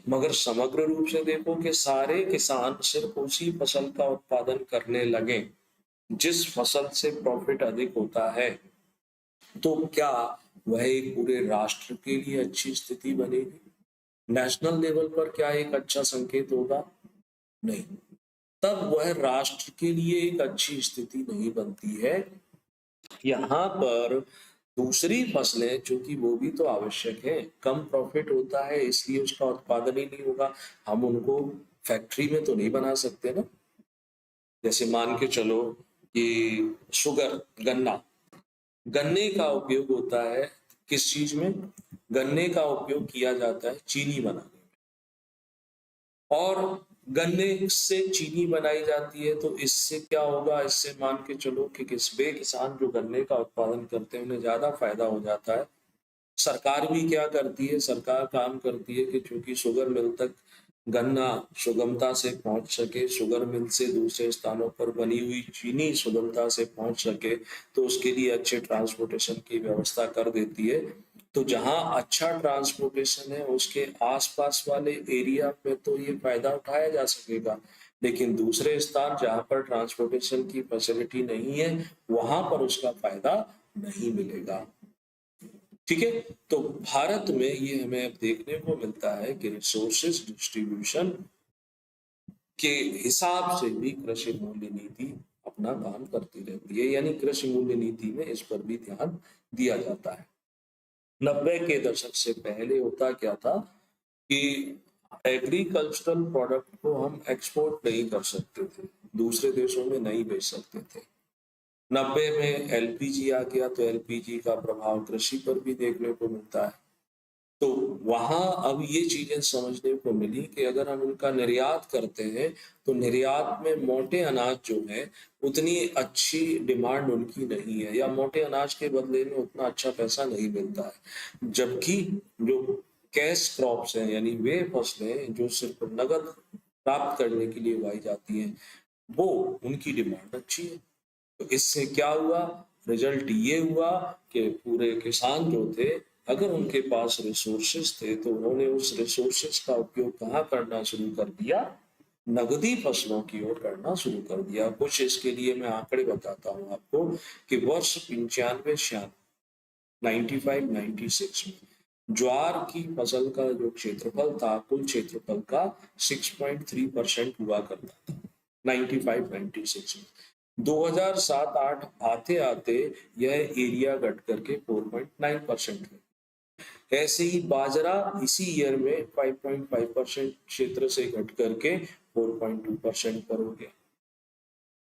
मगर समग्र रूप से देखो कि सारे किसान सिर्फ उसी फसल का उत्पादन करने लगे जिस फसल से प्रॉफिट अधिक होता है, तो क्या वह एक पूरे राष्ट्र के लिए अच्छी स्थिति बनेगी? नेशनल लेवल पर क्या एक अच्छा संकेत होगा? नहीं। तब वह राष्ट्र के लिए एक अच्छी स्थिति नहीं बनती है। यहाँ पर दूसरी फसलें चूंकि वो भी तो आवश्यक है, कम प्रॉफिट होता है इसलिए उसका उत्पादन ही नहीं होगा, हम उनको फैक्ट्री में तो नहीं बना सकते ना। जैसे मान के चलो कि शुगर, गन्ना, गन्ने का उपयोग होता है किस चीज में? गन्ने का उपयोग किया जाता है चीनी बनाने में, और गन्ने से चीनी बनाई जाती है। तो इससे क्या होगा? इससे मान के चलो कि किसबे किसान जो गन्ने का उत्पादन करते हैं उन्हें ज्यादा फायदा हो जाता है। सरकार भी क्या करती है? सरकार काम करती है कि चूंकि शुगर मिल तक गन्ना सुगमता से पहुंच सके, शुगर मिल से दूसरे स्थानों पर बनी हुई चीनी सुगमता से पहुंच सके, तो उसके लिए अच्छे ट्रांसपोर्टेशन की व्यवस्था कर देती है। तो जहां अच्छा ट्रांसपोर्टेशन है उसके आसपास वाले एरिया में तो ये फायदा उठाया जा सकेगा, लेकिन दूसरे स्थान जहां पर ट्रांसपोर्टेशन की फैसिलिटी नहीं है वहां पर उसका फायदा नहीं मिलेगा। ठीक है। तो भारत में ये हमें अब देखने को मिलता है कि रिसोर्सेज डिस्ट्रीब्यूशन के हिसाब से भी कृषि मूल्य नीति अपना काम करती रहती है, यानी कृषि मूल्य नीति में इस पर भी ध्यान दिया जाता है। 90 के दशक से पहले होता क्या था कि एग्रीकल्चरल प्रोडक्ट को हम एक्सपोर्ट नहीं कर सकते थे, दूसरे देशों में नहीं बेच सकते थे। 90 में एलपीजी आ गया तो एलपीजी का प्रभाव कृषि पर भी देखने को मिलता है। तो वहां अब ये चीजें समझने को मिली कि अगर हम उनका निर्यात करते हैं तो निर्यात में मोटे अनाज जो है उतनी अच्छी डिमांड उनकी नहीं है, या मोटे अनाज के बदले में उतना अच्छा पैसा नहीं मिलता है। जबकि जो कैश क्रॉप्स हैं, यानी वे फसलें जो सिर्फ नगद प्राप्त करने के लिए उगाई जाती हैं, वो उनकी डिमांड अच्छी है। तो इससे क्या हुआ? रिजल्ट ये हुआ कि पूरे किसान जो थे, अगर उनके पास रिसोर्सेस थे तो उन्होंने उस रिसोर्सेस का उपयोग कहाँ करना शुरू कर दिया? नगदी फसलों की ओर करना शुरू कर दिया। कुछ इसके लिए मैं आंकड़े बताता हूँ आपको कि वर्ष 95-96 95 96 में ज्वार की फसल का जो क्षेत्रफल था कुल क्षेत्रफल का 6.3% हुआ करता था 95-96 में। 2007-8 आते आते यह एरिया घट करके 4.9% है। ऐसे ही बाजरा इसी ईयर में 5.5% क्षेत्र से घट करके 4.2% पर हो गया।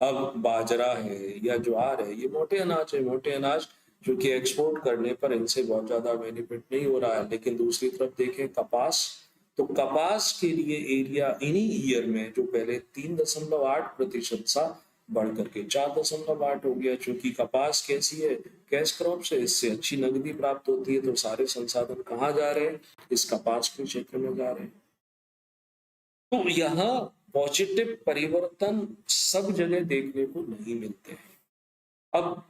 अब बाजरा है या ज्वार है, ये मोटे अनाज है। मोटे अनाज जो कि एक्सपोर्ट करने पर इनसे बहुत ज्यादा बेनिफिट नहीं हो रहा है। लेकिन दूसरी तरफ देखें कपास, तो कपास के लिए एरिया इन्हीं ईयर में जो पहले 3.8% था बढ़ करके 4.8 हो गया। चूंकि कपास कैसी है, कैश क्रॉप से, इससे अच्छी नकदी प्राप्त होती है, तो सारे संसाधन कहाँ जा रहे हैं, इस कपास के क्षेत्र में जा रहे हैं। तो यहाँ पॉजिटिव परिवर्तन सब जगह देखने को नहीं मिलते हैं। अब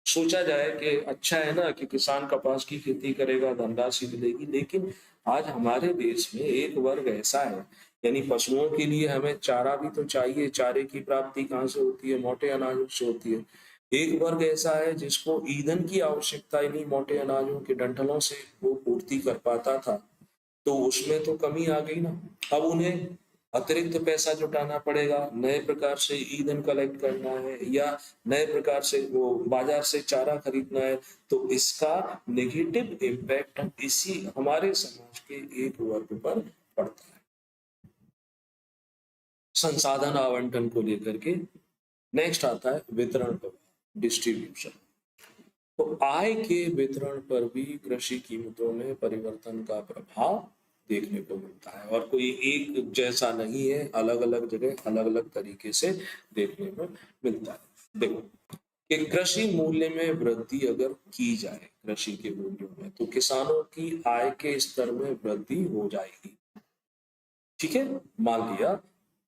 सोचा जाए कि अच्छा है ना कि किसान कपास की खेती करेगा, धनराशि मिलेगी, लेकिन आज हमारे देश में एक वर्ग ऐसा है, यानी पशुओं के लिए हमें चारा भी तो चाहिए। चारे की प्राप्ति कहाँ से होती है, मोटे अनाजों से होती है। एक वर्ग ऐसा है जिसको ईंधन की आवश्यकता इन्हीं मोटे अनाजों के डंठलों से वो पूर्ति कर पाता था, तो उसमें तो कमी आ गई ना। अब उन्हें अतिरिक्त पैसा जुटाना पड़ेगा, नए प्रकार से ईंधन कलेक्ट करना है या नए प्रकार से वो बाजार से चारा खरीदना है। तो इसका नेगेटिव इम्पैक्ट इसी हमारे समाज के एक वर्ग पर पड़ता है, संसाधन आवंटन को लेकर के। नेक्स्ट आता है वितरण पर, डिस्ट्रीब्यूशन। तो आय के वितरण पर भी कृषि कीमतों में परिवर्तन का प्रभाव देखने को मिलता है, और कोई एक जैसा नहीं है, अलग अलग जगह अलग अलग तरीके से देखने को मिलता है। देखो कि कृषि मूल्य में वृद्धि अगर की जाए, कृषि के मूल्यों में, तो किसानों की आय के स्तर में वृद्धि हो जाएगी। ठीक है, मान लिया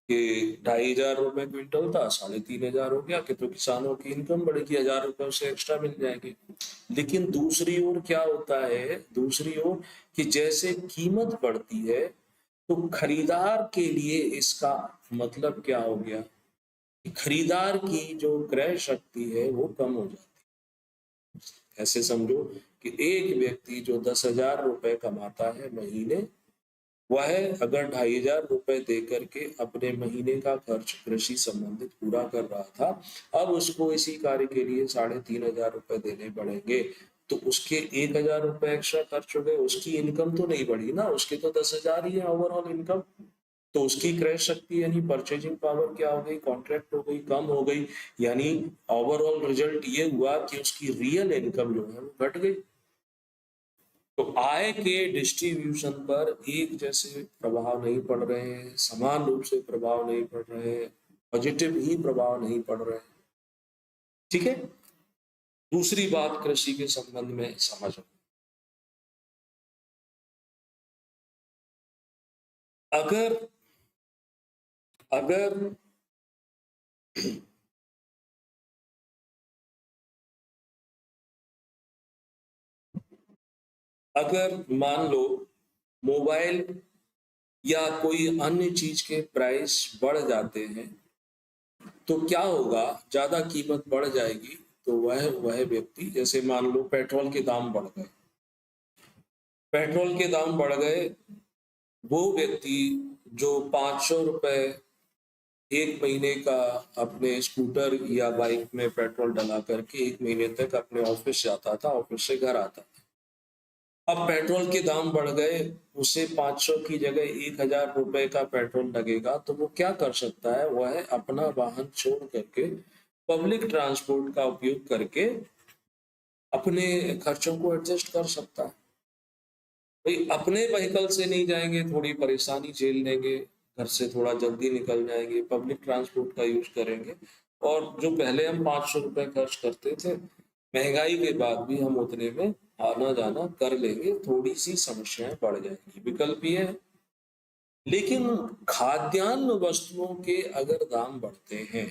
कि 2,500 रुपए क्विंटल था, 3,500 हो गया, कि तो किसानों की इनकम बढ़ेगी, 1,000 रुपए से एक्स्ट्रा मिल जाएंगे। लेकिन दूसरी ओर क्या होता है, दूसरी ओर कि जैसे कीमत बढ़ती है तो खरीदार के लिए इसका मतलब क्या हो गया, कि खरीदार की जो क्रय शक्ति है वो कम हो जाती है। ऐसे समझो कि एक व्यक्ति जो 10,000 रुपए कमाता है महीने, वह अगर 2,500 रुपए दे करके अपने महीने का खर्च कृषि संबंधित पूरा कर रहा था, अब उसको इसी कार्य के लिए 3,500 रुपए देने पड़ेंगे, तो उसके 1,000 रुपए एक्स्ट्रा खर्च हो गए। उसकी इनकम तो नहीं बढ़ी ना, उसके तो 10,000 ही है ओवरऑल इनकम। तो उसकी क्रय शक्ति यानी परचेजिंग पावर क्या हो गई, कॉन्ट्रैक्ट हो गई, कम हो गई। यानी ओवरऑल रिजल्ट ये हुआ कि उसकी रियल इनकम जो है वो घट गई। तो आय के डिस्ट्रीब्यूशन पर एक जैसे प्रभाव नहीं पड़ रहे हैं, समान रूप से प्रभाव नहीं पड़ रहे हैं, पॉजिटिव ही प्रभाव नहीं पड़ रहे हैं। ठीक है, दूसरी बात कृषि के संबंध में समझो। अगर अगर अगर मान लो मोबाइल या कोई अन्य चीज के प्राइस बढ़ जाते हैं, तो क्या होगा, ज्यादा कीमत बढ़ जाएगी, तो वह व्यक्ति, जैसे मान लो पेट्रोल के दाम बढ़ गए, पेट्रोल के दाम बढ़ गए, वो व्यक्ति जो 500 रुपए एक महीने का अपने स्कूटर या बाइक में पेट्रोल डला करके 1 महीने तक अपने ऑफिस जाता था, ऑफिस से घर आता था, अब पेट्रोल के दाम बढ़ गए, उसे 500 की जगह 1,000 रुपए का पेट्रोल लगेगा, तो वो क्या कर सकता है, वह अपना वाहन छोड़ करके पब्लिक ट्रांसपोर्ट का उपयोग करके अपने खर्चों को एडजस्ट कर सकता है। भाई अपने व्हीकल से नहीं जाएंगे, थोड़ी परेशानी झेल लेंगे, घर से थोड़ा जल्दी निकल जाएंगे, पब्लिक ट्रांसपोर्ट का यूज करेंगे, और जो पहले हम 500 रुपए खर्च करते थे, महंगाई के बाद भी हम उतने में आना जाना कर लेंगे, थोड़ी सी समस्याएं बढ़ जाएंगी, विकल्प ये है। लेकिन खाद्यान्न वस्तुओं के अगर दाम बढ़ते हैं,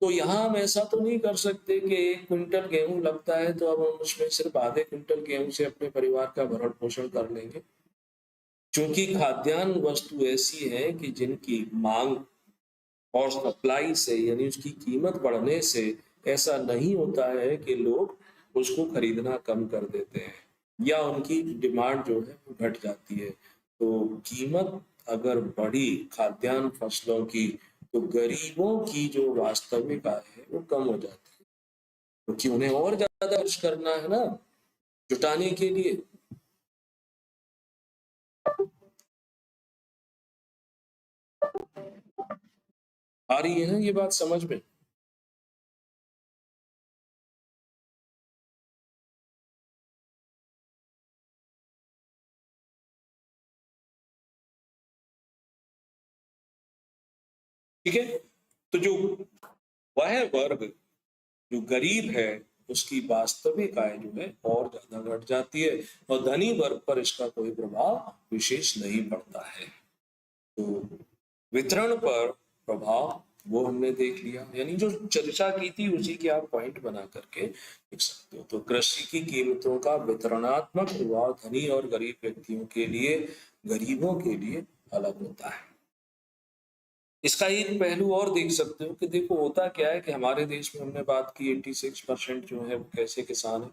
तो यहाँ हम ऐसा तो नहीं कर सकते कि 1 क्विंटल गेहूं लगता है तो अब हम उसमें सिर्फ आधे क्विंटल गेहूं से अपने परिवार का भरण पोषण कर लेंगे। क्योंकि खाद्यान्न वस्तु ऐसी है कि जिनकी मांग और सप्लाई से, यानी उसकी कीमत बढ़ने से ऐसा नहीं होता है कि लोग उसको खरीदना कम कर देते हैं या उनकी डिमांड जो है वो घट जाती है। तो कीमत अगर बढ़ी खाद्यान्न फसलों की, तो गरीबों की जो वास्तविक आय है वो कम हो जाती है, क्योंकि उन्हें और ज्यादा खर्च करना है ना जुटाने के लिए। आ रही है ना ये बात समझ में? ठीक है, तो जो वह वर्ग जो गरीब है उसकी वास्तविक आय जो है और ज्यादा घट जाती है और धनी वर्ग पर इसका कोई प्रभाव विशेष नहीं पड़ता है। तो वितरण पर प्रभाव वो हमने देख लिया, यानी जो चर्चा की थी उसी के आप पॉइंट बना करके लिख सकते हो। तो कृषि की कीमतों का वितरणात्मक प्रभाव धनी और गरीब व्यक्तियों के लिए, गरीबों के लिए अलग होता है। इसका एक पहलू और देख सकते हो कि देखो होता क्या है कि हमारे देश में हमने बात की 86% जो है वो कैसे किसान है,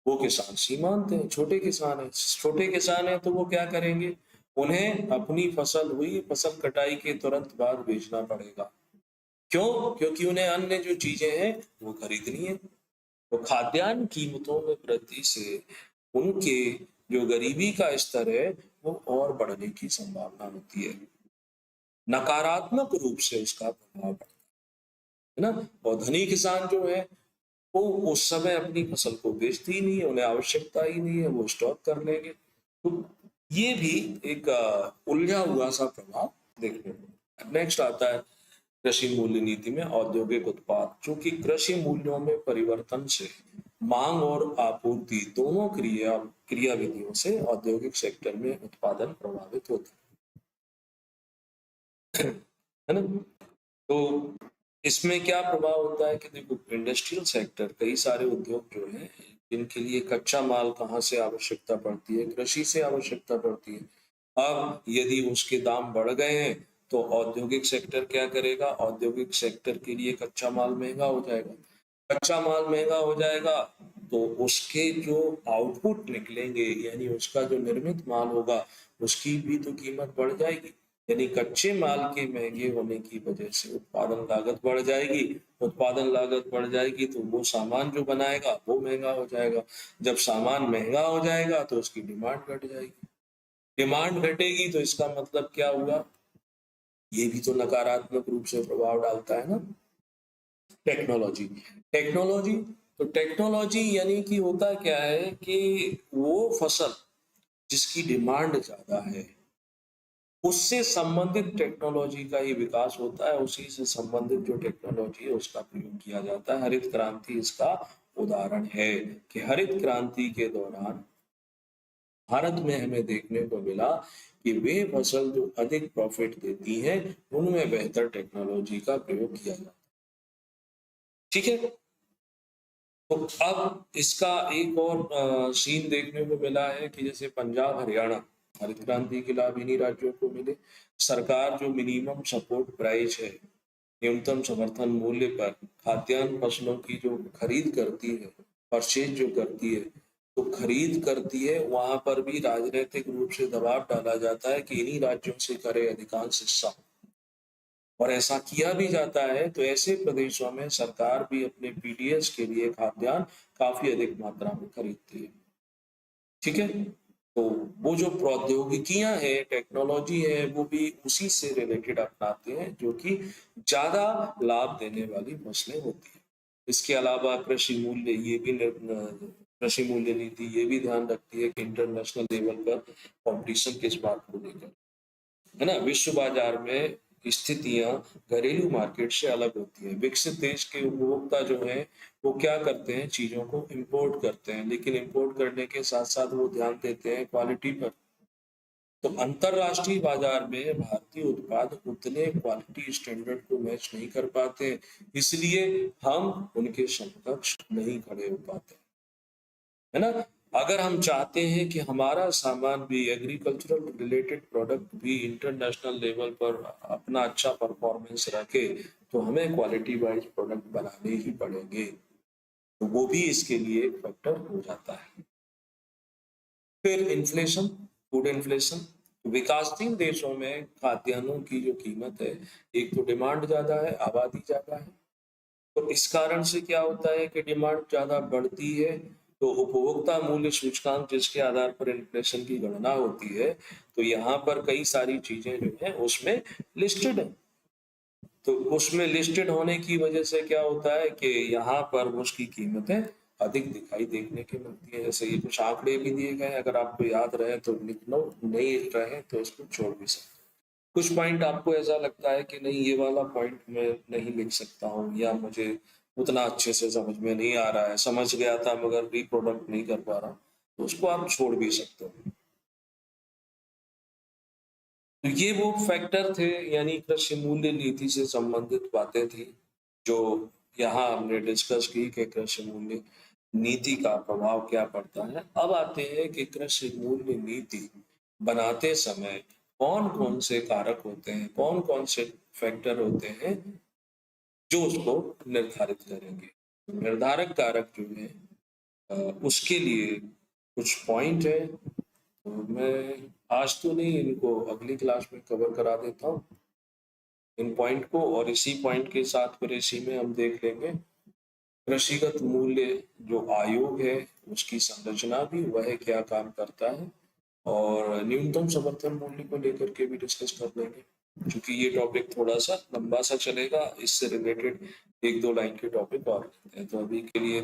वो किसान सीमांत है, छोटे किसान है। छोटे किसान है तो वो क्या करेंगे, उन्हें अपनी फसल हुई, फसल कटाई के तुरंत बाद बेचना पड़ेगा। क्यों? क्योंकि उन्हें अन्य जो चीजें हैं वो खरीदनी है। तो खाद्यान्न कीमतों में वृद्धि से उनके जो गरीबी का स्तर है वो और बढ़ने की संभावना होती है, नकारात्मक रूप से उसका प्रभाव पड़ता है ना। और धनी किसान जो है वो उस समय अपनी फसल को बेचती ही नहीं है, उन्हें आवश्यकता ही नहीं है, वो स्टॉक कर लेंगे। तो ये भी एक उलझा हुआ सा प्रभाव देखने को। नेक्स्ट आता है कृषि मूल्य नीति में औद्योगिक उत्पाद, चूंकि कृषि मूल्यों में परिवर्तन से मांग और आपूर्ति दोनों क्रियाविधियों से औद्योगिक सेक्टर में उत्पादन प्रभावित होता है ना। तो इसमें क्या प्रभाव होता है कि देखो इंडस्ट्रियल सेक्टर, कई सारे उद्योग जो हैं जिनके लिए कच्चा माल कहाँ से आवश्यकता पड़ती है, कृषि से आवश्यकता पड़ती है। अब यदि उसके दाम बढ़ गए हैं तो औद्योगिक सेक्टर क्या करेगा, औद्योगिक सेक्टर के लिए कच्चा माल महंगा हो जाएगा। कच्चा माल महंगा हो जाएगा तो उसके जो आउटपुट निकलेंगे, यानी उसका जो निर्मित माल होगा उसकी भी तो कीमत बढ़ जाएगी। यानी कच्चे माल के महंगे होने की वजह से उत्पादन लागत बढ़ जाएगी। उत्पादन लागत बढ़ जाएगी तो वो सामान जो बनाएगा वो महंगा हो जाएगा। जब सामान महंगा हो जाएगा तो उसकी डिमांड घट जाएगी। डिमांड घटेगी तो इसका मतलब क्या हुआ, ये भी तो नकारात्मक रूप से प्रभाव डालता है ना। टेक्नोलॉजी, टेक्नोलॉजी तो टेक्नोलॉजी यानी कि होता क्या है कि वो फसल जिसकी डिमांड ज्यादा है उससे संबंधित टेक्नोलॉजी का ही विकास होता है, उसी से संबंधित जो टेक्नोलॉजी है उसका प्रयोग किया जाता है। हरित क्रांति इसका उदाहरण है कि हरित क्रांति के दौरान भारत में हमें देखने को मिला कि वे फसल जो अधिक प्रॉफिट देती हैं उनमें बेहतर टेक्नोलॉजी का प्रयोग किया जाता है। ठीक है, तो अब इसका एक और सीन देखने को मिला है कि जैसे पंजाब हरियाणा हरित क्रांति के लाभ इन्हीं राज्यों को मिले। सरकार जो मिनिमम सपोर्ट प्राइस है, न्यूनतम समर्थन मूल्य पर खाद्यान्न फसलों की जो खरीद करती है, परचेज जो करती है, तो खरीद करती है वहां पर भी राजनीतिक रूप से दबाव डाला जाता है कि इन्हीं राज्यों से करे अधिकांश हिस्सा, और ऐसा किया भी जाता है। तो ऐसे प्रदेशों में सरकार भी अपने पीडीएस के लिए खाद्यान्न काफी अधिक मात्रा में खरीदती है। ठीक है, तो वो जो प्रौद्योगिकियां है, टेक्नोलॉजी है, वो भी उसी से रिलेटेड अपनाते हैं जो कि ज्यादा लाभ देने वाली फसलें होती है। इसके अलावा कृषि मूल्य, ये भी कृषि मूल्य नीति ये भी ध्यान रखती है कि इंटरनेशनल लेवल पर कंपटीशन किस बात को लेकर है ना। विश्व बाजार में स्थितियां घरेलू मार्केट से अलग होती है। विकसित देश के उपभोक्ता जो है वो क्या करते हैं, चीजों को इंपोर्ट करते हैं, लेकिन इंपोर्ट करने के साथ साथ वो ध्यान देते हैं क्वालिटी पर। तो अंतरराष्ट्रीय बाजार में भारतीय उत्पाद उतने क्वालिटी स्टैंडर्ड को मैच नहीं कर पाते, इसलिए हम उनके समकक्ष नहीं खड़े हो पाते, है ना। अगर हम चाहते हैं कि हमारा सामान भी, एग्रीकल्चरल रिलेटेड प्रोडक्ट भी इंटरनेशनल लेवल पर अपना अच्छा परफॉर्मेंस रखे तो हमें क्वालिटी वाइज प्रोडक्ट बनाने ही पड़ेंगे। तो वो भी इसके लिए एक फैक्टर हो जाता है। फिर इन्फ्लेशन, फूड इन्फ्लेशन। विकासशील देशों में खाद्यान्नों की जो कीमत है, एक तो डिमांड ज्यादा है, आबादी ज्यादा है, तो इस कारण से क्या होता है कि डिमांड ज्यादा बढ़ती है तो उपभोक्ता मूल्य सूचकांक जिसके आधार पर इन्फ्लेशन की गणना होती है, तो यहाँ पर कई सारी चीजें जो है उसमें लिस्टेड है। तो उसमें लिस्टेड होने की वजह से क्या होता है कि यहाँ पर उसकी कीमतें अधिक दिखाई देखने की मिलती है। जैसे ये कुछ आंकड़े भी दिए गए हैं, अगर आपको याद रहे तो लिख लो, नहीं रहे तो इसको छोड़ भी सकते। कुछ पॉइंट आपको ऐसा लगता है कि नहीं ये वाला पॉइंट मैं नहीं लिख सकता हूँ, या मुझे उतना अच्छे से समझ में नहीं आ रहा है, समझ गया था मगर रिप्रोडक्ट नहीं कर पा रहा, तो उसको आप छोड़ भी सकते हो। तो ये वो फैक्टर थे, यानी कृषि मूल्य नीति से संबंधित बातें थी जो यहाँ हमने डिस्कस की कि कृषि मूल्य नीति का प्रभाव क्या पड़ता है। अब आते हैं कि कृषि मूल्य नीति बनाते समय कौन कौन से कारक होते हैं, कौन कौन से फैक्टर होते हैं जो उसको निर्धारित करेंगे। निर्धारक कारक जो है उसके लिए कुछ पॉइंट है, तो मैं आज तो नहीं, इनको अगली क्लास में कवर करा देता हूँ इन पॉइंट को, और इसी पॉइंट के साथ फिर इसी में हम देख लेंगे कृषिगत मूल्य जो आयोग है उसकी संरचना भी, वह क्या काम करता है, और न्यूनतम समर्थन मूल्य को लेकर के भी डिस्कस कर लेंगे, क्योंकि ये टॉपिक थोड़ा सा लंबा सा चलेगा। इससे रिलेटेड एक दो लाइन के टॉपिक और रहते हैं, तो अभी के लिए